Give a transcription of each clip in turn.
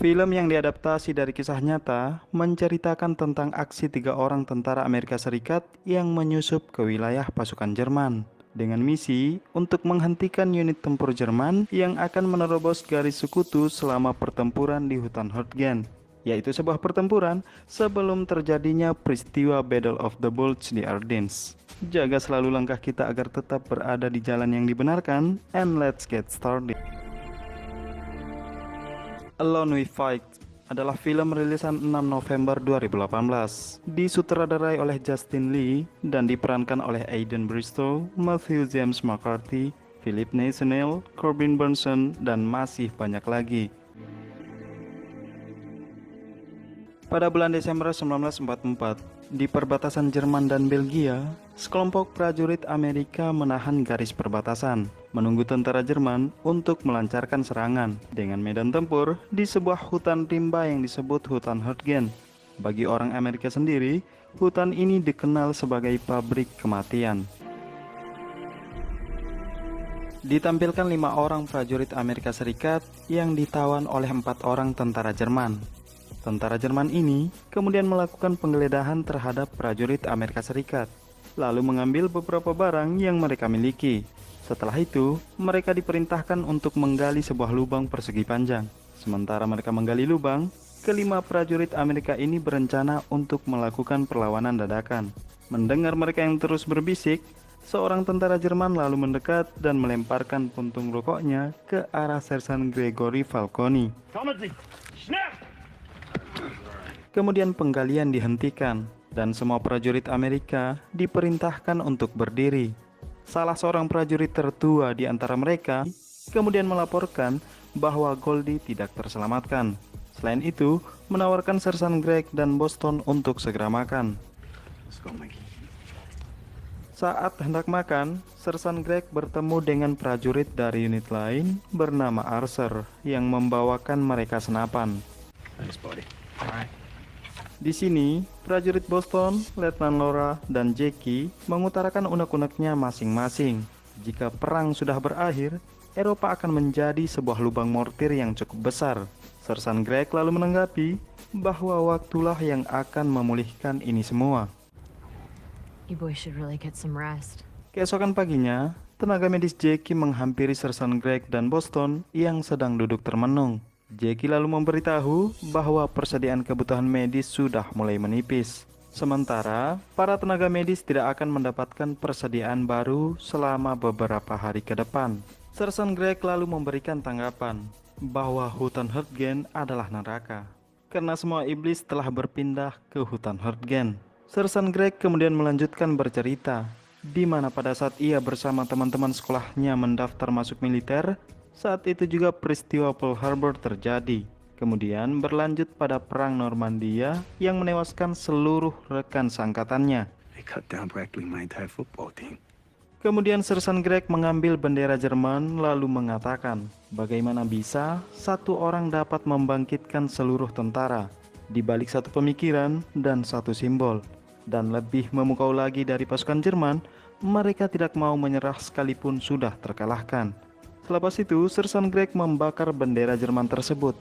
Film yang diadaptasi dari kisah nyata menceritakan tentang aksi 3 orang tentara Amerika Serikat yang menyusup ke wilayah pasukan Jerman dengan misi untuk menghentikan unit tempur Jerman yang akan menerobos garis sekutu selama pertempuran di hutan Hurtgen, yaitu sebuah pertempuran sebelum terjadinya peristiwa Battle of the Bulge di Ardennes. Jaga selalu langkah kita agar tetap berada di jalan yang dibenarkan, and let's get started. Alone We Fight adalah film rilisan 6 November 2018, disutradarai oleh Justin Lee dan diperankan oleh Aidan Bristow, Matthew James McCarthy, Philip Nathaniel, Corbin Burnson, dan masih banyak lagi. Pada bulan Desember 1944, di perbatasan Jerman dan Belgia, sekelompok prajurit Amerika menahan garis perbatasan, menunggu tentara Jerman untuk melancarkan serangan dengan medan tempur di sebuah hutan rimba yang disebut hutan Hurtgen. Bagi orang Amerika sendiri, hutan ini dikenal sebagai pabrik kematian. Ditampilkan 5 orang prajurit Amerika Serikat yang ditawan oleh 4 orang tentara Jerman. Tentara Jerman ini kemudian melakukan penggeledahan terhadap prajurit Amerika Serikat, lalu mengambil beberapa barang yang mereka miliki. Setelah itu, mereka diperintahkan untuk menggali sebuah lubang persegi panjang. Sementara mereka menggali lubang, kelima prajurit Amerika ini berencana untuk melakukan perlawanan dadakan. Mendengar mereka yang terus berbisik, seorang tentara Jerman lalu mendekat dan melemparkan puntung rokoknya ke arah Sersan Gregory Falconi. Kemudian penggalian dihentikan dan semua prajurit Amerika diperintahkan untuk berdiri. Salah seorang prajurit tertua di antara mereka kemudian melaporkan bahwa Goldie tidak terselamatkan. Selain itu, menawarkan Sersan Greg dan Boston untuk segera makan. Saat hendak makan, Sersan Greg bertemu dengan prajurit dari unit lain bernama Archer yang membawakan mereka senapan. Di sini, prajurit Boston, Letnan Laura, dan Jackie mengutarakan unek-uneknya masing-masing. Jika perang sudah berakhir, Eropa akan menjadi sebuah lubang mortir yang cukup besar. Sersan Greg lalu menanggapi bahwa waktulah yang akan memulihkan ini semua. You boys should really get some rest. Keesokan paginya, tenaga medis Jackie menghampiri Sersan Greg dan Boston yang sedang duduk termenung. Jackie lalu memberitahu bahwa persediaan kebutuhan medis sudah mulai menipis. Sementara, para tenaga medis tidak akan mendapatkan persediaan baru selama beberapa hari ke depan. Sersan Greg lalu memberikan tanggapan bahwa hutan Hurtgen adalah neraka, karena semua iblis telah berpindah ke hutan Hurtgen. Sersan Greg kemudian melanjutkan bercerita, di mana pada saat ia bersama teman-teman sekolahnya mendaftar masuk militer, saat itu juga peristiwa Pearl Harbor terjadi. Kemudian berlanjut pada Perang Normandia yang menewaskan seluruh rekan seangkatannya. Kemudian Sersan Greg mengambil bendera Jerman lalu mengatakan, bagaimana bisa satu orang dapat membangkitkan seluruh tentara di balik satu pemikiran dan satu simbol. Dan lebih memukau lagi dari pasukan Jerman, mereka tidak mau menyerah sekalipun sudah terkalahkan. Selepas itu, Sersan Greg membakar bendera Jerman tersebut.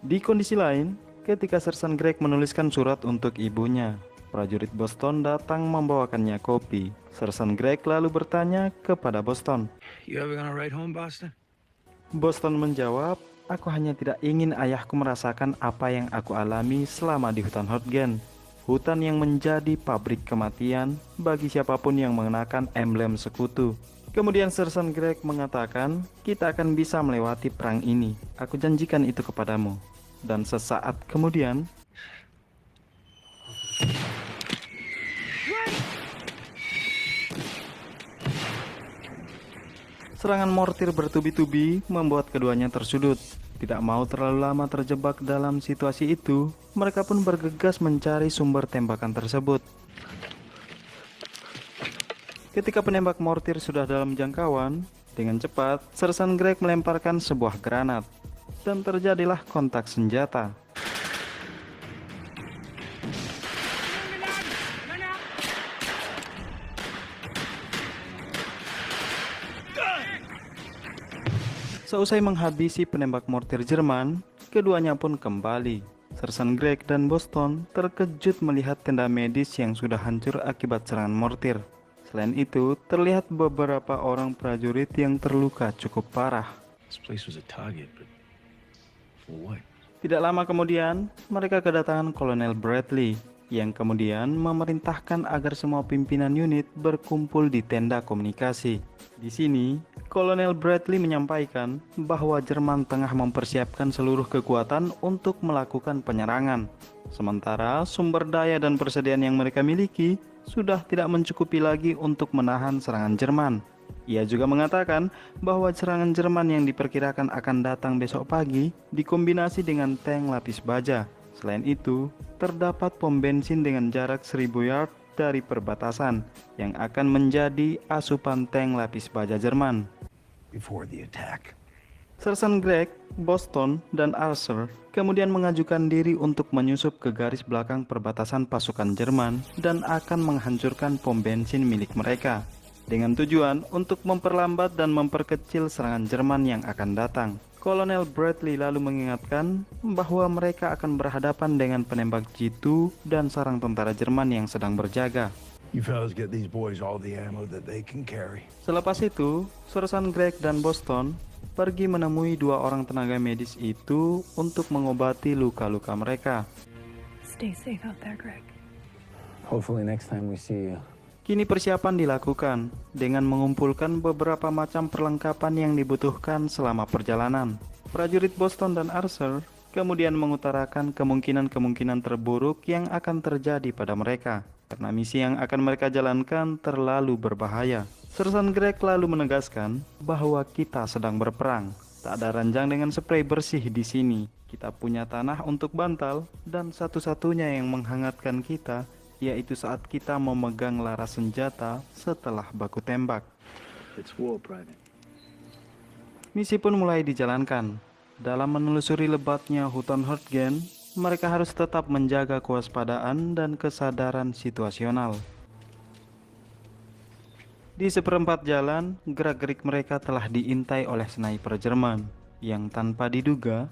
Di kondisi lain, ketika Sersan Greg menuliskan surat untuk ibunya, prajurit Boston datang membawakannya kopi. Sersan Greg lalu bertanya kepada Boston. You ever gonna ride home, Boston? Boston menjawab, aku hanya tidak ingin ayahku merasakan apa yang aku alami selama di hutan Hurtgen. Hutan yang menjadi pabrik kematian bagi siapapun yang mengenakan emblem sekutu. Kemudian Sersan Greg mengatakan, kita akan bisa melewati perang ini. Aku janjikan itu kepadamu. Dan sesaat kemudian, serangan mortir bertubi-tubi membuat keduanya tersudut. Tidak mau terlalu lama terjebak dalam situasi itu, mereka pun bergegas mencari sumber tembakan tersebut. Ketika penembak mortir sudah dalam jangkauan, dengan cepat, Sersan Greg melemparkan sebuah granat, dan terjadilah kontak senjata. Seusai menghabisi penembak mortir Jerman, keduanya pun kembali. Sersan Greg dan Boston terkejut melihat tenda medis yang sudah hancur akibat serangan mortir. Selain itu, terlihat beberapa orang prajurit yang terluka cukup parah. This place was a target, but for what? Tidak lama kemudian, mereka kedatangan Kolonel Bradley, yang kemudian memerintahkan agar semua pimpinan unit berkumpul di tenda komunikasi. Di sini, Kolonel Bradley menyampaikan bahwa Jerman tengah mempersiapkan seluruh kekuatan untuk melakukan penyerangan. Sementara sumber daya dan persediaan yang mereka miliki sudah tidak mencukupi lagi untuk menahan serangan Jerman. Ia juga mengatakan bahwa serangan Jerman yang diperkirakan akan datang besok pagi dikombinasi dengan tank lapis baja. Selain itu, terdapat pom bensin dengan jarak 1000 yard dari perbatasan yang akan menjadi asupan tank lapis baja Jerman. Before the attack. Sersan Greg, Boston, dan Archer kemudian mengajukan diri untuk menyusup ke garis belakang perbatasan pasukan Jerman dan akan menghancurkan pom bensin milik mereka, dengan tujuan untuk memperlambat dan memperkecil serangan Jerman yang akan datang. Kolonel Bradley lalu mengingatkan bahwa mereka akan berhadapan dengan penembak jitu dan sarang tentara Jerman yang sedang berjaga. You fellas get these boys all the ammo that they can carry. Selepas itu, Sersan Greg dan Boston pergi menemui dua orang tenaga medis itu untuk mengobati luka-luka mereka. Stay safe out there, Greg. Hopefully next time we see you. Kini persiapan dilakukan dengan mengumpulkan beberapa macam perlengkapan yang dibutuhkan selama perjalanan. Prajurit Boston dan Archer kemudian mengutarakan kemungkinan-kemungkinan terburuk yang akan terjadi pada mereka, karena misi yang akan mereka jalankan terlalu berbahaya. Sersan Greg lalu menegaskan bahwa kita sedang berperang. Tak ada ranjang dengan spray bersih di sini. Kita punya tanah untuk bantal, dan satu-satunya yang menghangatkan kita yaitu saat kita memegang laras senjata setelah baku tembak. It's war, Private. Misi pun mulai dijalankan. Dalam menelusuri lebatnya hutan Hurtgen, mereka harus tetap menjaga kewaspadaan dan kesadaran situasional. Di seperempat jalan, gerak-gerik mereka telah diintai oleh sniper Jerman, yang tanpa diduga,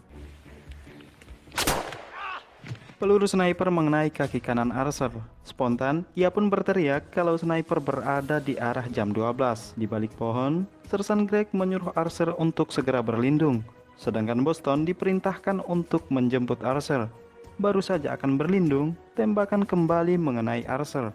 peluru sniper mengenai kaki kanan Archer. Spontan, ia pun berteriak kalau sniper berada di arah jam 12. Di balik pohon, Sersan Greg menyuruh Archer untuk segera berlindung, sedangkan Boston diperintahkan untuk menjemput Archer. Baru saja akan berlindung, tembakan kembali mengenai Archer.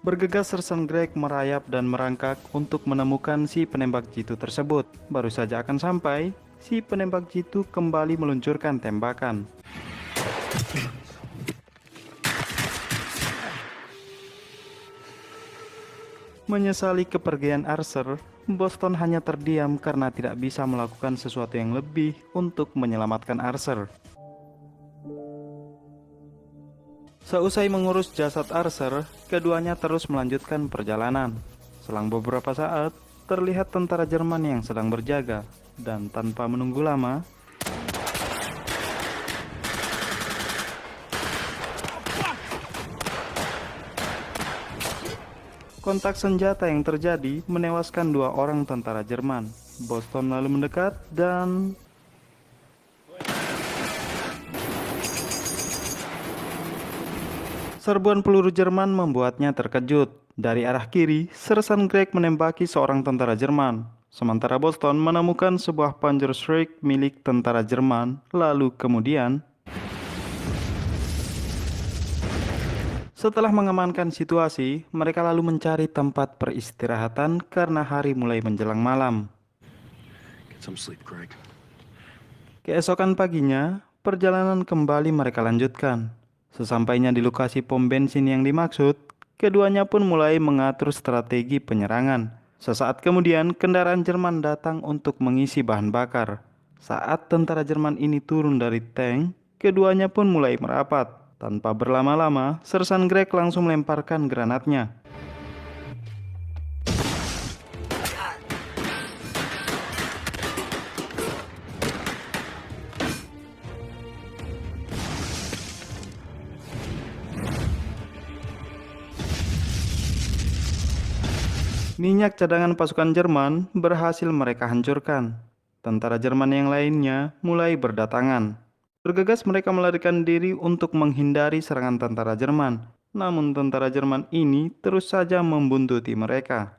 Bergegas Sersan Greg merayap dan merangkak untuk menemukan si penembak jitu tersebut. Baru saja akan sampai, si penembak jitu kembali meluncurkan tembakan. Menyesali kepergian Archer, Boston hanya terdiam karena tidak bisa melakukan sesuatu yang lebih untuk menyelamatkan Archer. Seusai mengurus jasad Archer, keduanya terus melanjutkan perjalanan. Selang beberapa saat, terlihat tentara Jerman yang sedang berjaga, dan tanpa menunggu lama, kontak senjata yang terjadi menewaskan dua orang tentara Jerman. Boston lalu mendekat dan serbuan peluru Jerman membuatnya terkejut. Dari arah kiri, Sersan Greg menembaki seorang tentara Jerman. Sementara Boston menemukan sebuah Panzerschreck milik tentara Jerman. Lalu kemudian, setelah mengamankan situasi, mereka lalu mencari tempat peristirahatan karena hari mulai menjelang malam. Get some sleep, Greg. Keesokan paginya, perjalanan kembali mereka lanjutkan. Sesampainya di lokasi pom bensin yang dimaksud, keduanya pun mulai mengatur strategi penyerangan. Sesaat kemudian, kendaraan Jerman datang untuk mengisi bahan bakar. Saat tentara Jerman ini turun dari tank, keduanya pun mulai merapat. Tanpa berlama-lama, Sersan Greg langsung melemparkan granatnya. Minyak cadangan pasukan Jerman berhasil mereka hancurkan. Tentara Jerman yang lainnya mulai berdatangan. Bergegas mereka melarikan diri untuk menghindari serangan tentara Jerman. Namun tentara Jerman ini terus saja membuntuti mereka.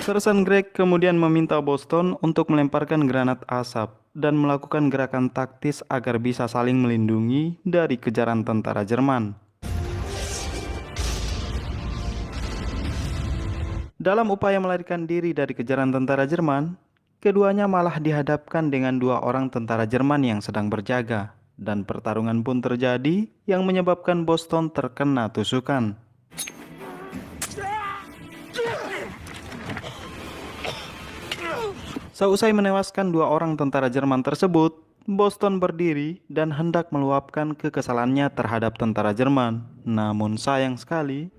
Sersan Greg kemudian meminta Boston untuk melemparkan granat asap dan melakukan gerakan taktis agar bisa saling melindungi dari kejaran tentara Jerman. Dalam upaya melarikan diri dari kejaran tentara Jerman, keduanya malah dihadapkan dengan 2 orang tentara Jerman yang sedang berjaga, dan pertarungan pun terjadi yang menyebabkan Boston terkena tusukan. Seusai menewaskan 2 orang tentara Jerman tersebut, Boston berdiri dan hendak meluapkan kekesalannya terhadap tentara Jerman. Namun sayang sekali,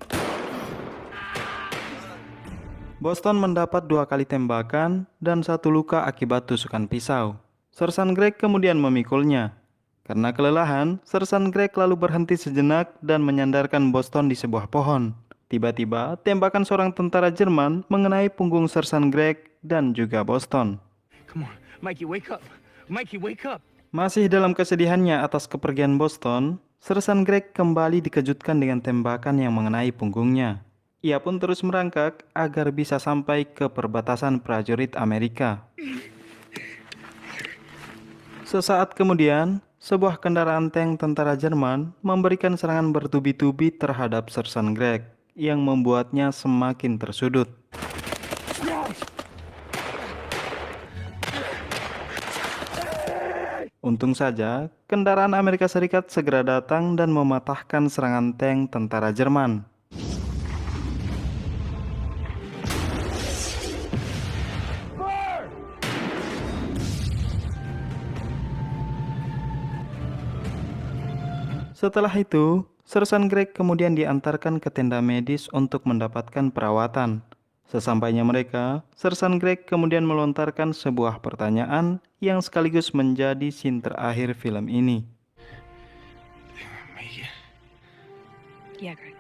Boston mendapat 2 kali tembakan dan 1 luka akibat tusukan pisau. Sersan Greg kemudian memikulnya. Karena kelelahan, Sersan Greg lalu berhenti sejenak dan menyandarkan Boston di sebuah pohon. Tiba-tiba, tembakan seorang tentara Jerman mengenai punggung Sersan Greg dan juga Boston. Come on, Mikey, wake up. Mikey, wake up. Masih dalam kesedihannya atas kepergian Boston, Sersan Greg kembali dikejutkan dengan tembakan yang mengenai punggungnya. Ia pun terus merangkak agar bisa sampai ke perbatasan prajurit Amerika. Sesaat kemudian, sebuah kendaraan tank tentara Jerman memberikan serangan bertubi-tubi terhadap Sersan Greg yang membuatnya semakin tersudut. Untung saja, kendaraan Amerika Serikat segera datang dan mematahkan serangan tank tentara Jerman. Setelah itu, Sersan Greg kemudian diantarkan ke tenda medis untuk mendapatkan perawatan. Sesampainya mereka, Sersan Greg kemudian melontarkan sebuah pertanyaan yang sekaligus menjadi scene terakhir film ini. Yeah, Greg.